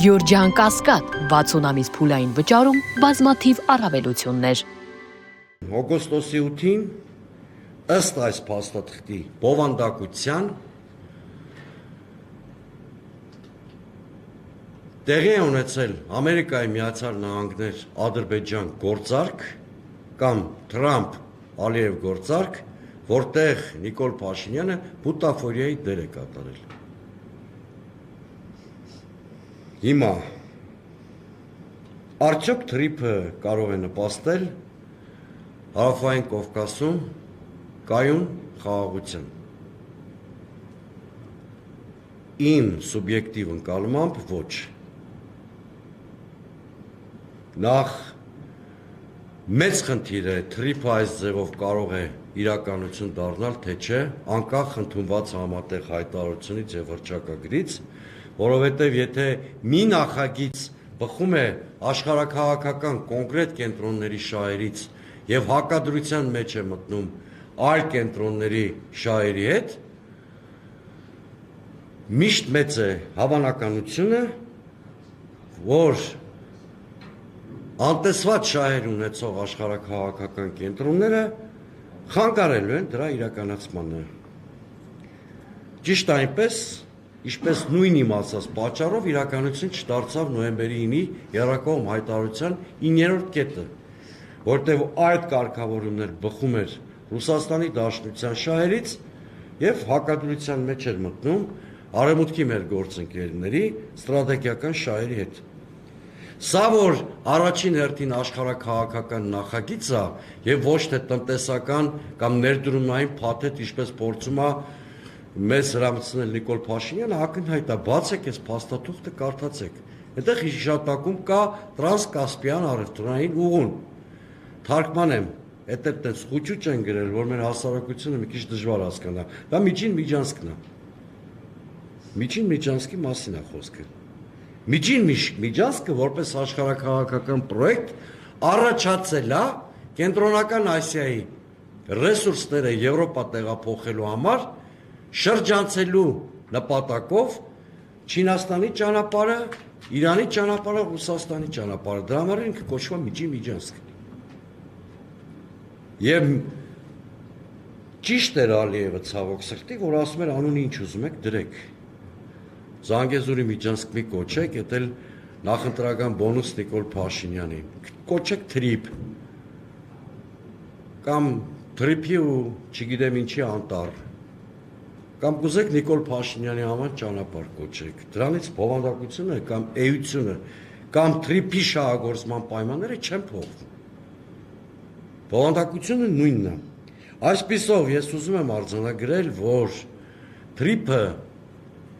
Գյորջյան Կասկադ 60 ամիս փուլային վճարում բազմաթիվ առավելություններ։ Օգոստոսի 8-ին ըստ այս փաստաթղթի բովանդակության տեղի է ունեցել Ամերիկայի Միացյալ Նահանգներ Ադրբեջան գործարք կամ Թրամփ-Ալիև գործարք, որտեղ Նիկոլ Փաշինյանը բուտաֆորիայի դեր է կատարել։ Հիմա արդյոք թրիփը կարող է նպաստել Հարավային Կովկասում կայուն խաղաղության։ Իմ սուբյեկտիվ ընկալմամբ ոչ։ Նախ մեծ խնդիր է թրիփը այս ձևով կարող է իրականություն դառնալ, թե չէ, անկախ ընդունված համատեղ հայտարարությունից եւ հռչակագրից, որովհետեւ եթե մի նախագիծ բխում է աշխարհաքաղաքական կոնկրետ կենտրոնների շահերից եւ հակադրության մեջ է մտնում այլ կենտրոնների շահերի հետ, միշտ մեծ է հավանականությունը, որ անտեսված շահեր ունեցող աշխարհաքաղաքական կենտրոնները խանգարելու են դրա իրականացմանը։ Ճիշտ այնպես, ինչպես նույն իմացած պատճառով իրականություն չդարձավ նոյեմբերի 9-ի եռակողմ հայտարարության 9-րդ կետը, որտեղ այդ կարգավորումներ բխում էր Ռուսաստանի Դաշնության շահերից եւ հակադրության մեջ էր մտնում Արևմուտքի մեր գործընկերների ստրատեգիական շահերի հետ։ Սա որ առաջին հերթին աշխարհաքաղաքական նախագիծ է եւ ոչ թե տնտեսական կամ ներդրումային փաթեթ, ինչպես փորձում է մեզ հրամցնել Նիկոլ Փաշինյանը, ակնհայտ է, բացեք այս փաստաթուղթը, կարդացեք։ Այդտեղ հիշատակում կա տրանսկասպիան առևտրային ուղուն։ Թարգմանեմ, այդտեղ տենց խուճուճ են գրել, որ մեր հասարակությունը մի քիչ դժվար հասկանա։ Դա Միջին Միջանցքն է։ Միջին Միջանցքի մասին է խոսքը։ Միջին Միջանցքը որպես աշխարհաքաղաքական պրոյեկտ առաջացել է Կենտրոնական Ասիայի ռեսուրսները Եվրոպա տեղափոխելու համար, շրջանցելու նպատակով Չինաստանի ճանապարհը, Իրանի ճանապարհը, Ռուսաստանի ճանապարհը, դրա համար ինքը կոչվում է Միջին Միջանցք։ Եվ ճիշտ էր Ալիևը ցավոք սրտի, որ ասում էր անունը ինչ ուզում եք դրեք։ Զանգեզուրի Միջանցք մի կոչեք, դա էլ նախընտրական բոնուս Նիկոլ Փաշինյանին։ Կոչեք թրիփ կամ թրիփի ու չգիտեմ ինչի անտառ, կամ կուզեք Նիկոլ Փաշինյանի համար ճանապարհ կոչեք։ Դրանից բովանդակությունը կամ էությունը կամ թրիփի շահագործման պայմանները չեն փոխվում։ Բովանդակությունը նույնն է։ Այսպիսով ես ուզում եմ արձանագրել, որ թրիփը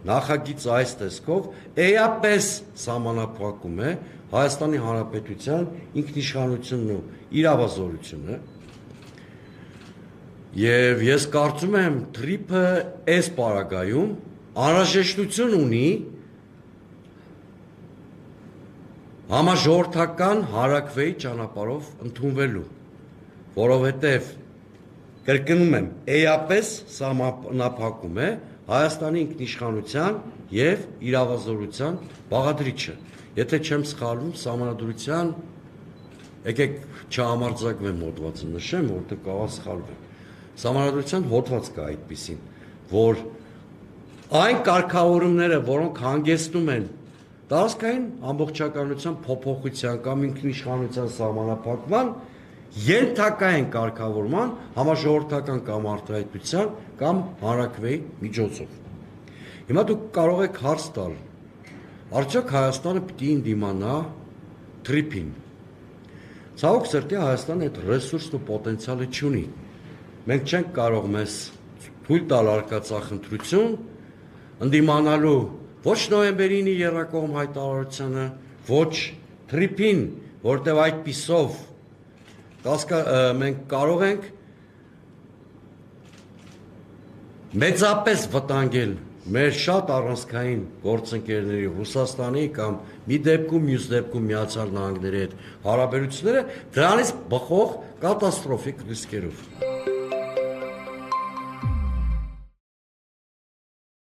նախագիծ այս տեսքով էապես սահմանափակում է Հայաստանի Հանրապետության ինքնիշխանությունն ու իրավազորությունը եւ ես կարծում եմ թրիփը այս պարագայում անհրաժեշտություն ունի համաժողովրդական հարակվեի ճանապարհով ընդունվելու, որովհետեւ կրկնում եմ, էապես սահմանափակում է Հայաստանի ինքնիշխանության եւ իրավազորության բաղադրիչը։ Եթե չեմ սխալվում, սահմանադրության, եկեք չհամարձակվեմ հոդվածը նշեմ, որտեղ կարող սխալվեմ։ Սահմանադրության հոդված կա այդպիսին, որ այն կարգավորումները, որոնք հանգեցնում են տարածքային ամբողջականության փոփոխության կամ ինքնիշխանության սահմանափակման, ենթակա են կարգավորման համաժողովրդական կամ արտահայտության կամ հանրակրվեի միջոցով։ Հիմա դուք կարող եք հարց տալ, արդյոք Հայաստանը պիտի դիմանա թրիփին։ Ցավոք սրտի Հայաստանը այդ ռեսուրսն ու պոտենցիալը չունի։ Մենք չենք կարող մեզ թույլ տալ արկածախնդրություն ընդդիմանալու ոչ նոյեմբերի 9-ի եռակողմ հայտարարությանը, ոչ թրիփին, որտեղ այդպիսով մենք կարող ենք մեծապես վտանգել մեր շատ առանցքային գործընկերների Ռուսաստանի կամ մի դեպքում մյուս դեպքում Միացյալ Նահանգների հետ հարաբերությունները դրանից բխող կատաստրոֆիկ ռիսկերով։